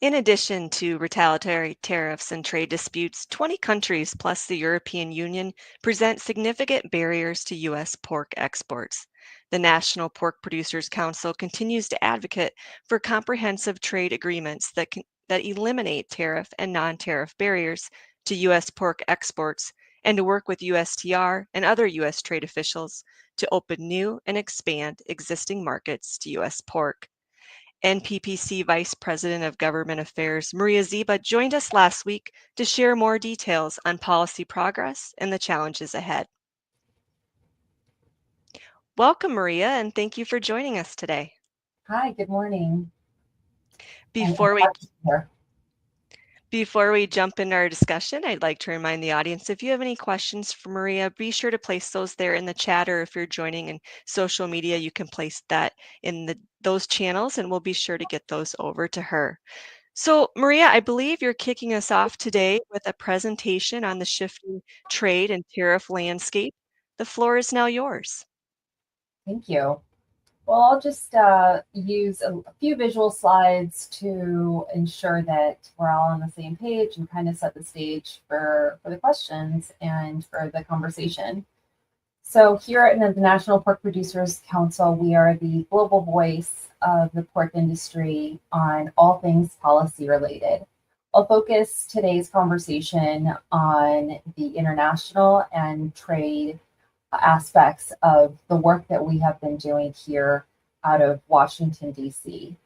In addition to retaliatory tariffs and trade disputes, 20 countries plus the European Union present significant barriers to U.S. pork exports. The National Pork Producers Council continues to advocate for comprehensive trade agreements that eliminate tariff and non-tariff barriers to U.S. pork exports and to work with USTR and other U.S. trade officials to open new and expand existing markets to U.S. pork. NPPC Vice President of Government Affairs, Maria Zieba, joined us last week to share more details on policy progress and the challenges ahead. Welcome, Maria, and thank you for joining us today. Hi, good morning. Before we jump into our discussion, I'd like to remind the audience, if you have any questions for Maria, be sure to place those there in the chat, or if you're joining in social media, you can place that in those channels and we'll be sure to get those over to her. So Maria, I believe you're kicking us off today with a presentation on the shifting trade and tariff landscape. The floor is now yours. Thank you. Well, I'll just use a few visual slides to ensure that we're all on the same page and kind of set the stage for the questions and for the conversation. So here at the National Pork Producers Council, we are the global voice of the pork industry on all things policy related. I'll focus today's conversation on the international and trade aspects of the work that we have been doing here out of Washington, D.C.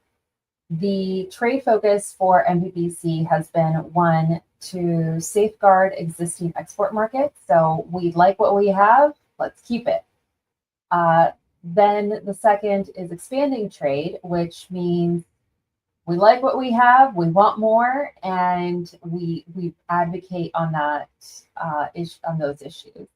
The trade focus for NPPC has been one, to safeguard existing export markets. So we like what we have, let's keep it. Then the second is expanding trade, which means we like what we have, we want more, and we advocate on that on those issues.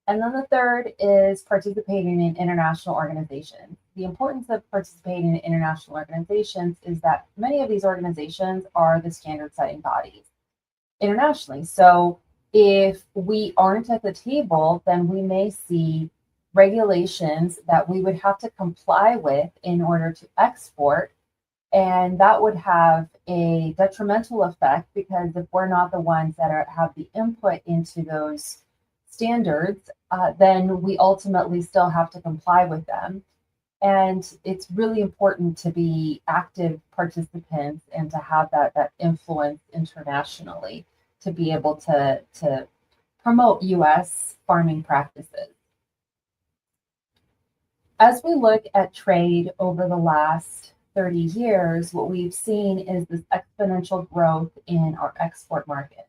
And then the third is participating in international organizations. The importance of participating in international organizations is that many of these organizations are the standard-setting bodies internationally. So if we aren't at the table, then we may see regulations that we would have to comply with in order to export. And that would have a detrimental effect, because if we're not the ones that have the input into those standards, then we ultimately still have to comply with them. And it's really important to be active participants and to have that influence internationally to be able to promote U.S. farming practices. As we look at trade over the last 30 years, what we've seen is this exponential growth in our export market.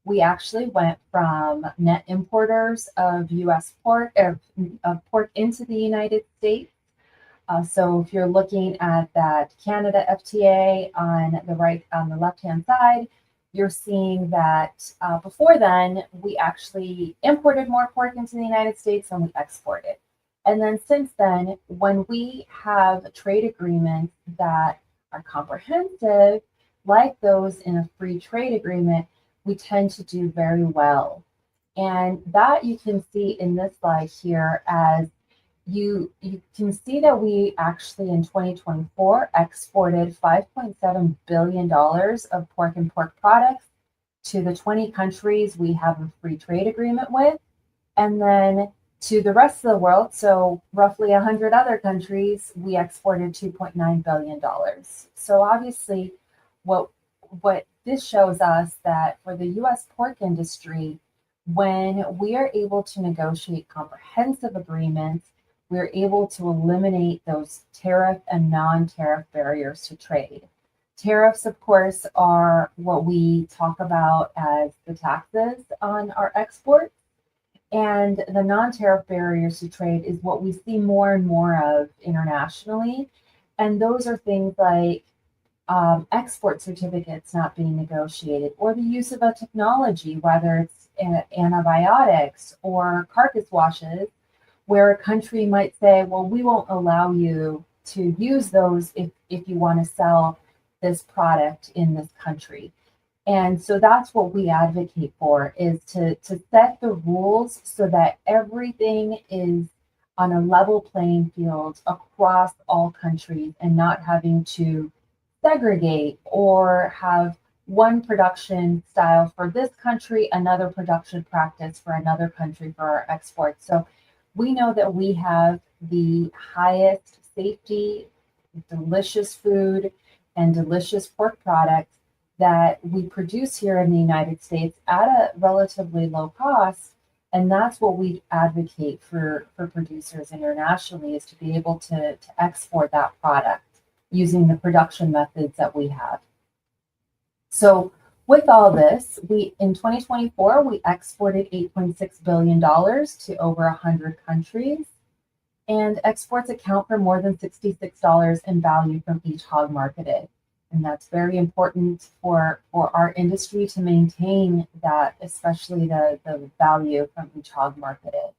We actually went from net importers of U.S. pork, of pork into the United States. So if you're looking at that Canada FTA on the left-hand side, you're seeing that before then, we actually imported more pork into the United States than we exported. And then since then, when we have trade agreements that are comprehensive, like those in a free trade agreement, we tend to do very well. And that you can see in this slide here, as you can see that we actually in 2024 exported $5.7 billion of pork and pork products to the 20 countries we have a free trade agreement with, and then to the rest of the world, so roughly 100 other countries, we exported $2.9 billion. So obviously, what this shows us that for the U.S. pork industry, when we are able to negotiate comprehensive agreements, we're able to eliminate those tariff and non-tariff barriers to trade. Tariffs, of course, are what we talk about as the taxes on our exports. And the non-tariff barriers to trade is what we see more and more of internationally. And those are things like export certificates not being negotiated, or the use of a technology, whether it's antibiotics or carcass washes, where a country might say, well, we won't allow you to use those if you want to sell this product in this country. And so that's what we advocate for, is to set the rules so that everything is on a level playing field across all countries, and not having to segregate or have one production style for this country, another production practice for another country for our exports. So we know that we have the highest safety, delicious food, and delicious pork products that we produce here in the United States at a relatively low cost. And that's what we advocate for producers internationally, is to be able to export that product using the production methods that we have. So with all this, we in 2024, we exported $8.6 billion to over 100 countries. And exports account for more than $66 in value from each hog marketed. And that's very important for our industry to maintain that, especially the value from each hog marketed,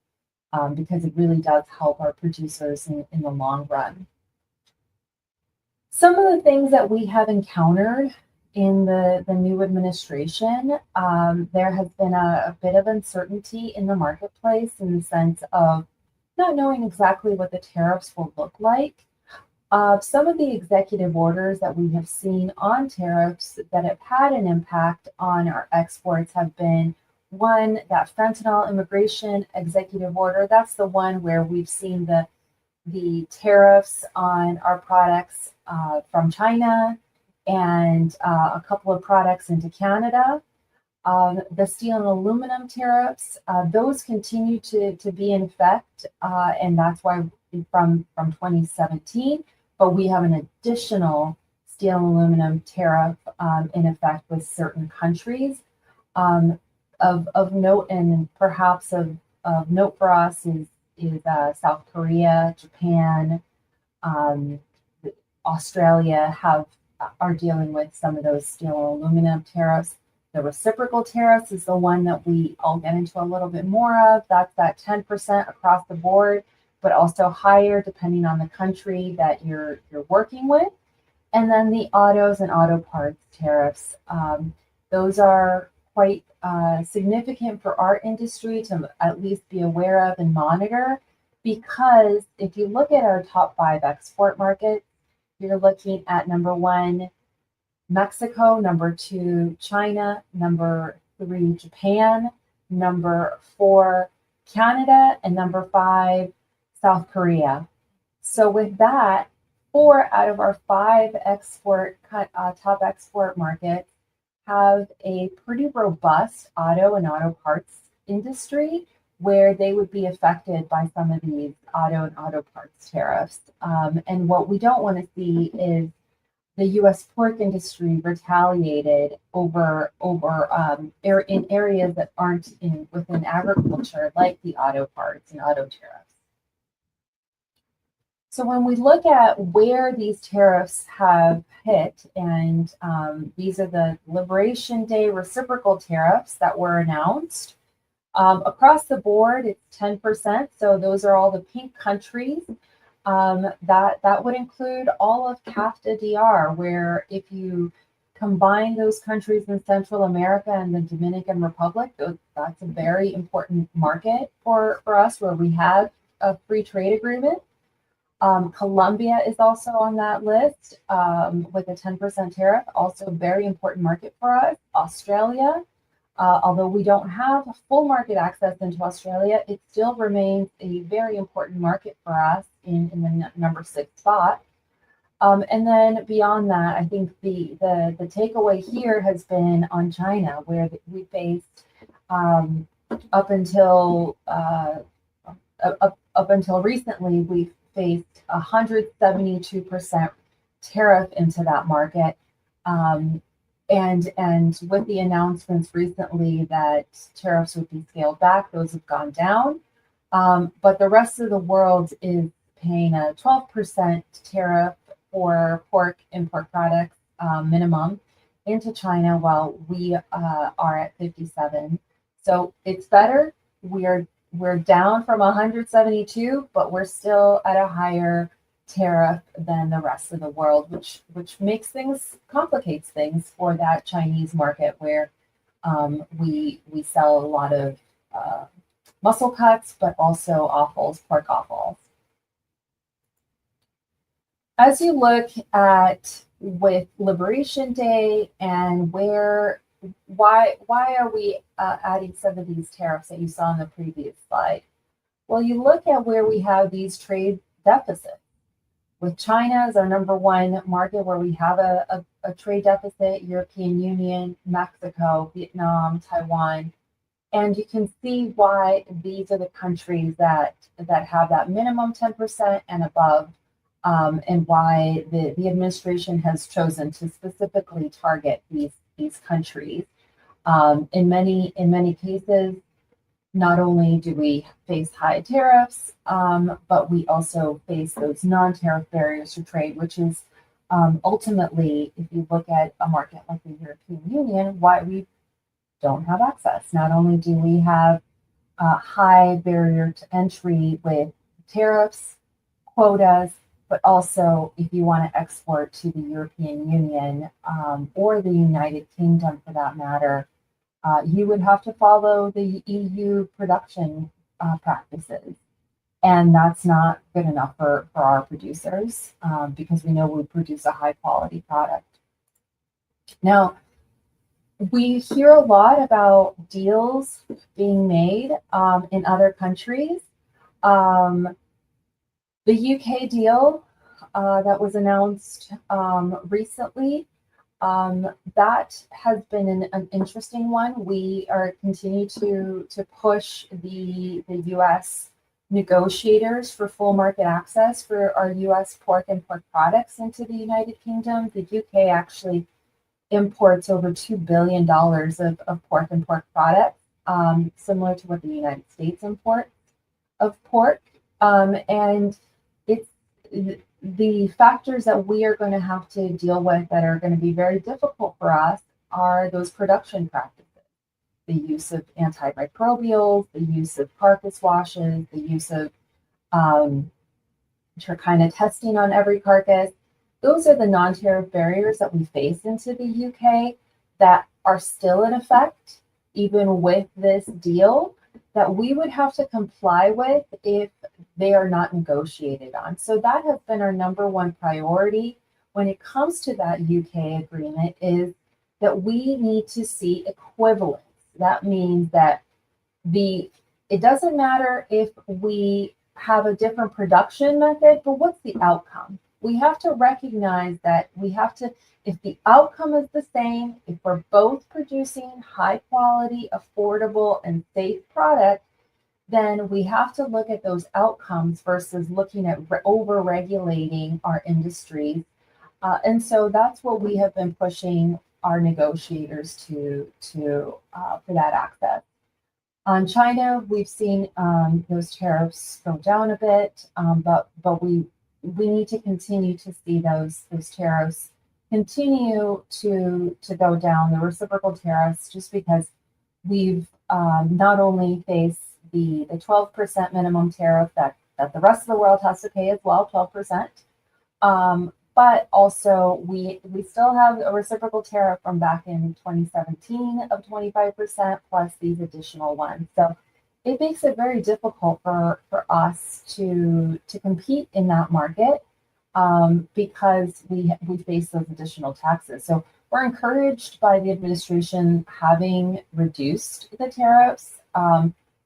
because it really does help our producers in the long run. Some of the things that we have encountered in the new administration, there has been a bit of uncertainty in the marketplace, in the sense of not knowing exactly what the tariffs will look like. Some of the executive orders that we have seen on tariffs that have had an impact on our exports have been, one, that fentanyl immigration executive order. That's the one where we've seen the tariffs on our products from China, and a couple of products into Canada. The steel and aluminum tariffs, those continue to be in effect, and that's why from 2017, but we have an additional steel and aluminum tariff in effect with certain countries. Of note, and perhaps of note for us, is South Korea, Japan, Australia are dealing with some of those steel and aluminum tariffs. The reciprocal tariffs is the one that I'll get into a little bit more of. That's that 10% across the board, but also higher depending on the country that you're working with. And then the autos and auto parts tariffs. Those are quite significant for our industry to at least be aware of and monitor, because if you look at our top 5 export markets, you're looking at number 1, Mexico, number 2, China, number 3, Japan, number 4, Canada, and number 5, South Korea. So with that, 4 out of our 5 top export markets have a pretty robust auto and auto parts industry, where they would be affected by some of these auto and auto parts tariffs. And what we don't want to see is the U.S. pork industry retaliated in areas that aren't within agriculture, like the auto parts and auto tariffs. So when we look at where these tariffs have hit, and these are the Liberation Day reciprocal tariffs that were announced. Across the board, it's 10%. So those are all the pink countries. That would include all of CAFTA DR, where if you combine those countries in Central America and the Dominican Republic, that's a very important market for us, where we have a free trade agreement. Colombia is also on that list with a 10% tariff, also a very important market for us. Australia, although we don't have full market access into Australia, it still remains a very important market for us in the number 6 spot. And then beyond that, I think the takeaway here has been on China, where we faced up until recently, we faced 172% tariff into that market. And with the announcements recently that tariffs would be scaled back, those have gone down. But the rest of the world is paying a 12% tariff for pork and pork products minimum into China, while we are at 57. So it's better. We're down from 172, but we're still at a higher tariff than the rest of the world, which complicates things for that Chinese market where we sell a lot of muscle cuts, but also offals, pork offals. As you look at with Liberation Day and why are we adding some of these tariffs that you saw in the previous slide? Well, you look at where we have these trade deficits. With China as our number one market where we have a trade deficit, European Union, Mexico, Vietnam, Taiwan. And you can see why these are the countries that have that minimum 10% and above, and why the administration has chosen to specifically target these countries. In many cases, not only do we face high tariffs, but we also face those non-tariff barriers to trade, which is ultimately, if you look at a market like the European Union, why we don't have access. Not only do we have a high barrier to entry with tariffs, quotas, but also if you want to export to the European Union or the United Kingdom for that matter, you would have to follow the EU production practices. And that's not good enough for our producers because we know we produce a high quality product. Now, we hear a lot about deals being made in other countries. The UK deal that was announced recently, that has been an interesting one. We are continue to push the US negotiators for full market access for our US pork and pork products into the United Kingdom. The UK actually imports over $2 billion of pork and pork products, similar to what the United States imports of pork. And it's the factors that we are going to have to deal with that are going to be very difficult for us are those production practices, the use of antimicrobials, the use of carcass washes, the use of Trichina testing on every carcass. Those are the non-tariff barriers that we face into the UK that are still in effect, even with this deal, that we would have to comply with if they are not negotiated on. So that has been our number one priority when it comes to that UK agreement, is that we need to see equivalence. That means that it doesn't matter if we have a different production method, but what's the outcome? We have to recognize that if the outcome is the same, if we're both producing high quality, affordable, and safe product, then we have to look at those outcomes versus looking at over-regulating our industries. And so that's what we have been pushing our negotiators to for that access. On China, we've seen those tariffs go down a bit, but we need to continue to see those tariffs continue to go down, the reciprocal tariffs, just because we've not only faced the 12% minimum tariff that the rest of the world has to pay as well, 12%, but also we still have a reciprocal tariff from back in 2017 of 25% plus these additional ones. So it makes it very difficult for us to compete in that market because we face those additional taxes. So we're encouraged by the administration having reduced the tariffs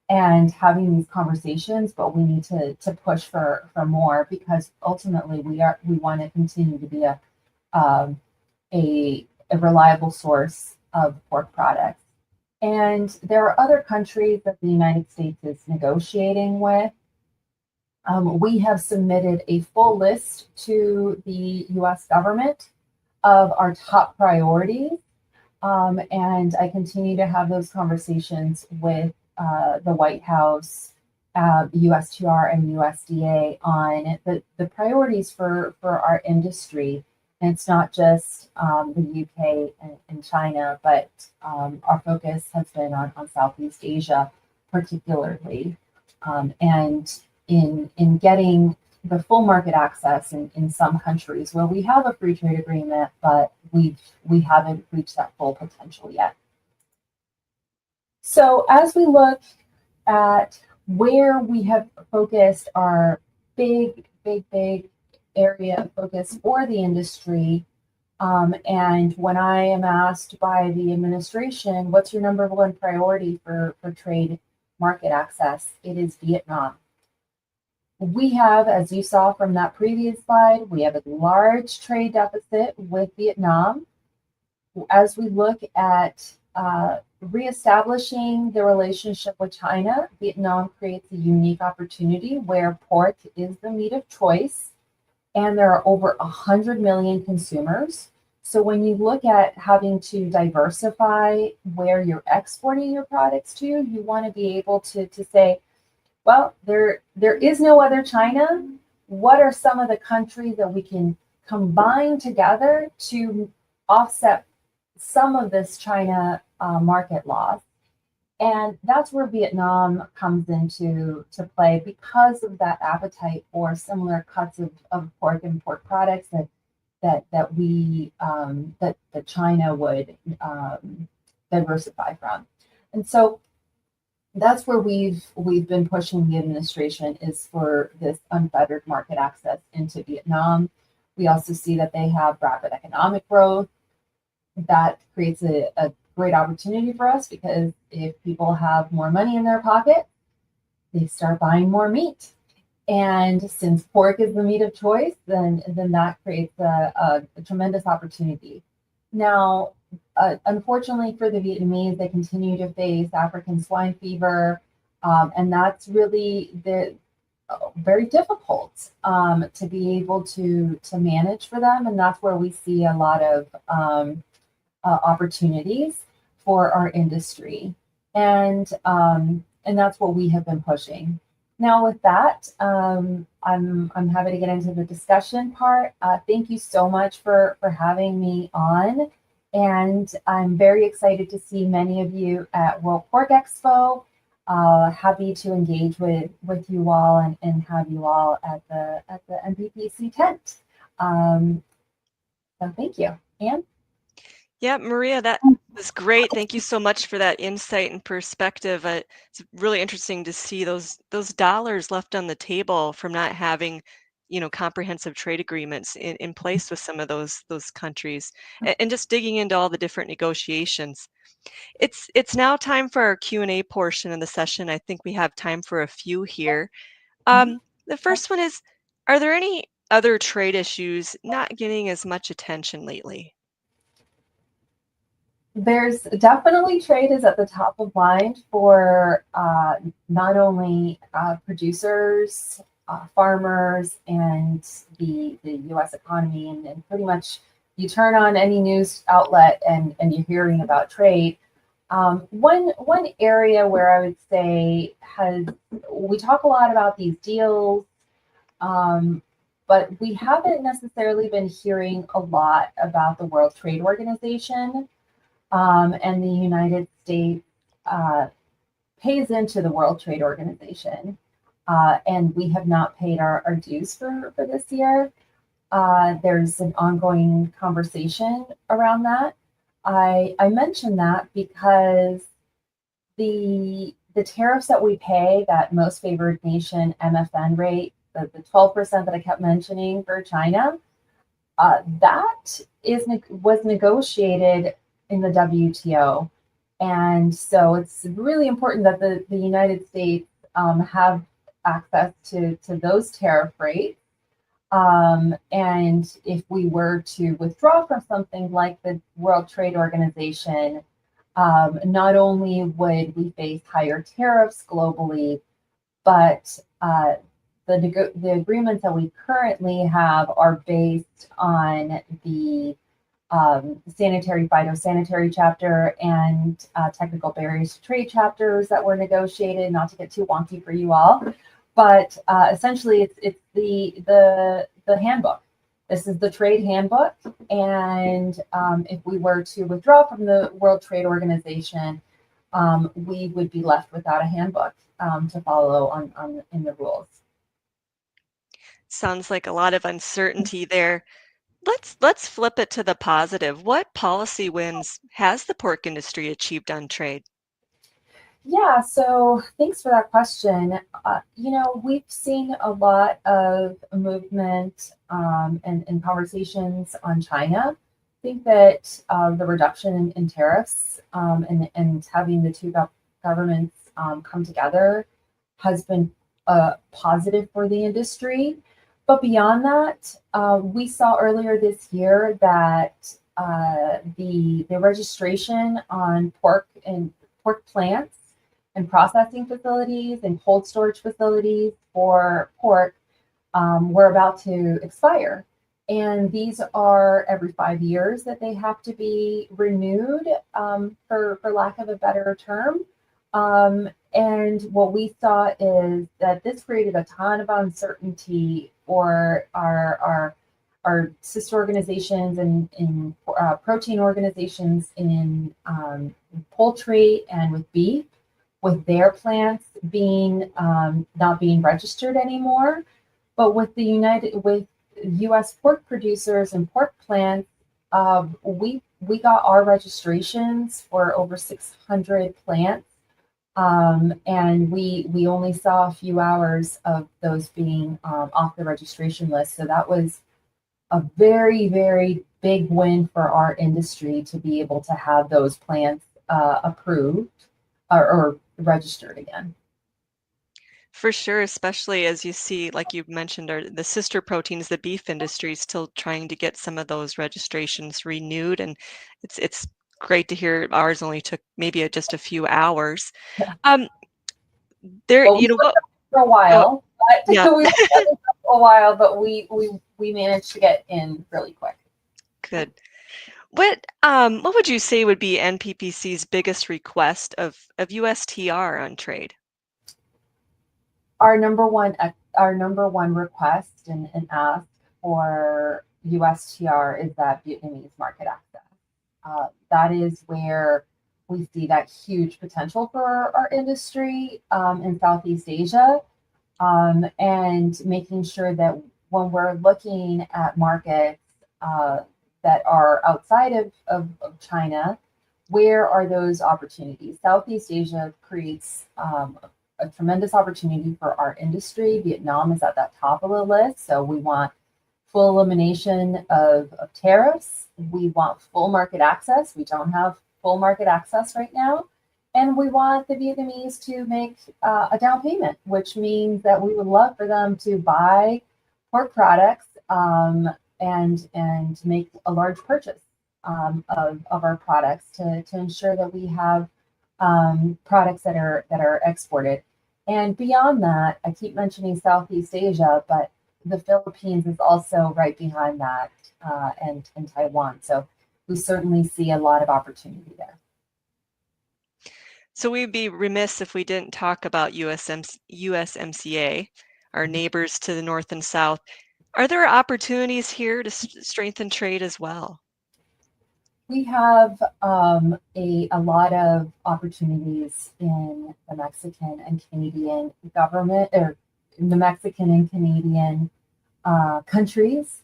and having these conversations, but we need to push for more because ultimately we want to continue to be a reliable source of pork products. And there are other countries that the United States is negotiating with. We have submitted a full list to the US government of our top priorities. And I continue to have those conversations with the White House, USTR, and USDA on the priorities for our industry. And it's not just the UK and China, but our focus has been on Southeast Asia particularly. And in getting the full market access in some countries where we have a free trade agreement, but we haven't reached that full potential yet. So as we look at where we have focused our big area of focus for the industry, and when I am asked by the administration, what's your number one priority for trade market access, it is Vietnam. We have, as you saw from that previous slide, we have a large trade deficit with Vietnam. As we look at reestablishing the relationship with China, Vietnam creates a unique opportunity where pork is the meat of choice, and there are over 100 million consumers. So when you look at having to diversify where you're exporting your products to, you want to be able to say, well, there is no other China. What are some of the countries that we can combine together to offset some of this China market loss? And that's where Vietnam comes into play because of that appetite for similar cuts of pork and pork products that China would diversify from. And so that's where we've been pushing the administration, is for this unfettered market access into Vietnam. We also see that they have rapid economic growth. That creates a great opportunity for us, because if people have more money in their pocket, they start buying more meat. And since pork is the meat of choice, then that creates a tremendous opportunity. Now, unfortunately for the Vietnamese, they continue to face African swine fever, and that's really very difficult to be able to manage for them. And that's where we see a lot of opportunities for our industry, and that's what we have been pushing. Now, with that, I'm happy to get into the discussion part. Thank you so much for having me on, and I'm very excited to see many of you at World Pork Expo. Happy to engage with you all and have you all at the NPPC tent. So thank you, Anne. Yeah, Maria, that was great. Thank you so much for that insight and perspective. It's really interesting to see those dollars left on the table from not having, comprehensive trade agreements in place with some of those countries, and just digging into all the different negotiations. It's now time for our Q&A portion of the session. I think we have time for a few here. The first one is, are there any other trade issues not getting as much attention lately? There's definitely trade is at the top of mind for not only producers, farmers, and the U.S. economy, and pretty much you turn on any news outlet and you're hearing about trade. One area where I would say we talk a lot about these deals, but we haven't necessarily been hearing a lot about the World Trade Organization. And the United States pays into the World Trade Organization, and we have not paid our dues for this year. There's an ongoing conversation around that. I mention that because the tariffs that we pay, that most favored nation MFN rate, the 12% that I kept mentioning for China, that was negotiated in the WTO. And so it's really important that the United States have access to those tariff rates. And if we were to withdraw from something like the World Trade Organization, not only would we face higher tariffs globally, but the agreements that we currently have are based on the sanitary phytosanitary chapter and technical barriers to trade chapters that were negotiated, not to get too wonky for you all, but essentially it's the handbook. This is the trade handbook, and if we were to withdraw from the World Trade Organization, we would be left without a handbook to follow in the rules. Sounds like a lot of uncertainty there. Let's flip it to the positive. What policy wins has the pork industry achieved on trade? Yeah, so thanks for that question. We've seen a lot of movement and conversations on China. I think that the reduction in tariffs and having the two governments come together has been positive for the industry. But beyond that, we saw earlier this year that the registration on pork plants and processing facilities and cold storage facilities for pork were about to expire. And these are every 5 years that they have to be renewed, for lack of a better term. And what we saw is that this created a ton of uncertainty for our sister organizations and in protein organizations in poultry and with beef, with their plants being not being registered anymore. But with U.S. pork producers and pork plants, we got our registrations for over 600 plants, and we only saw a few hours of those being off the registration list. So that was a very, very big win for our industry to be able to have those plants approved or registered again. For sure, especially as you see, like you mentioned, are the sister proteins, the beef industry is still trying to get some of those registrations renewed, and it's great to hear ours only took maybe just a few hours. Um, there, Well, we you know looked what? at it for a Oh, while, but yeah, we looked at it for a while, but we managed to get in really quick. good. What would you say would be NPPC's biggest request of USTR on trade? Our number one request and ask for USTR is that Vietnamese market access. That is where we see that huge potential for our industry in Southeast Asia, and making sure that when we're looking at markets that are outside of China, where are those opportunities? Southeast Asia creates a tremendous opportunity for our industry. Vietnam is at that top of the list. So we want full elimination of tariffs. We want full market access. We don't have full market access right now. And we want the Vietnamese to make a down payment, which means that we would love for them to buy pork products and make a large purchase of our products to ensure that we have products that are exported. And beyond that, I keep mentioning Southeast Asia, but the Philippines is also right behind that, and Taiwan. So we certainly see a lot of opportunity there. So we'd be remiss if we didn't talk about USMCA, our neighbors to the north and south. Are there opportunities here to strengthen trade as well? We have a lot of opportunities in the Mexican and Canadian government, or in the Mexican and Canadian countries,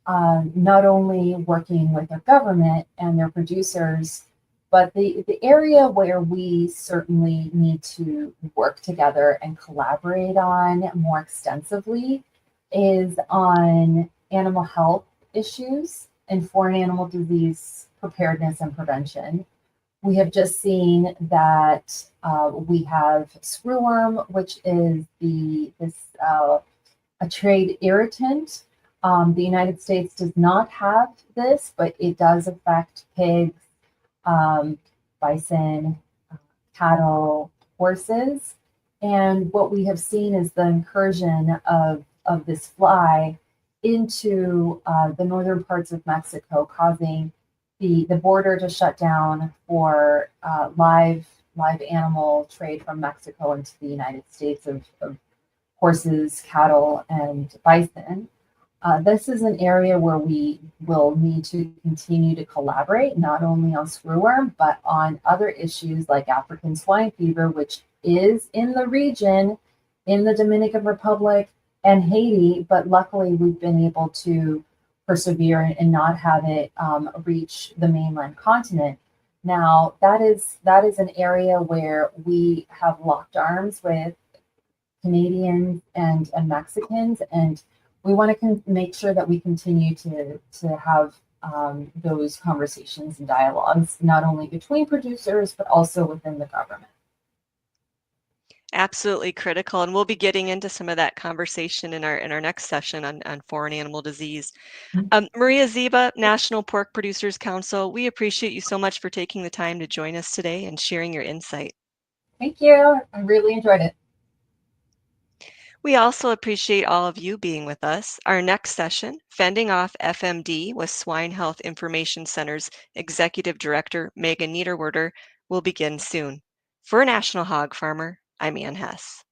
not only working with their government and their producers, but the area where we certainly need to work together and collaborate on more extensively is on animal health issues and foreign animal disease preparedness and prevention. We have just seen that we have screwworm, which is a trade irritant. The United States does not have this, but it does affect pigs, bison, cattle, horses. And what we have seen is the incursion of this fly into the northern parts of Mexico, causing the border to shut down for live animal trade from Mexico into the United States of horses, cattle, and bison. This is an area where we will need to continue to collaborate, not only on screwworm, but on other issues like African swine fever, which is in the region, in the Dominican Republic, and Haiti, but luckily we've been able to persevere and not have it reach the mainland continent. Now that is an area where we have locked arms with Canadians and Mexicans, and we want to make sure that we continue to have those conversations and dialogues, not only between producers but also within the government. Absolutely critical, and we'll be getting into some of that conversation in our next session on foreign animal disease. Maria Zieba, National Pork Producers Council, we appreciate you so much for taking the time to join us today and sharing your insight. Thank you. I really enjoyed it. We also appreciate all of you being with us. Our next session, Fending Off FMD with Swine Health Information Center's Executive Director, Megan Niederwerder, will begin soon. For National Hog Farmer, I'm Ann Hess.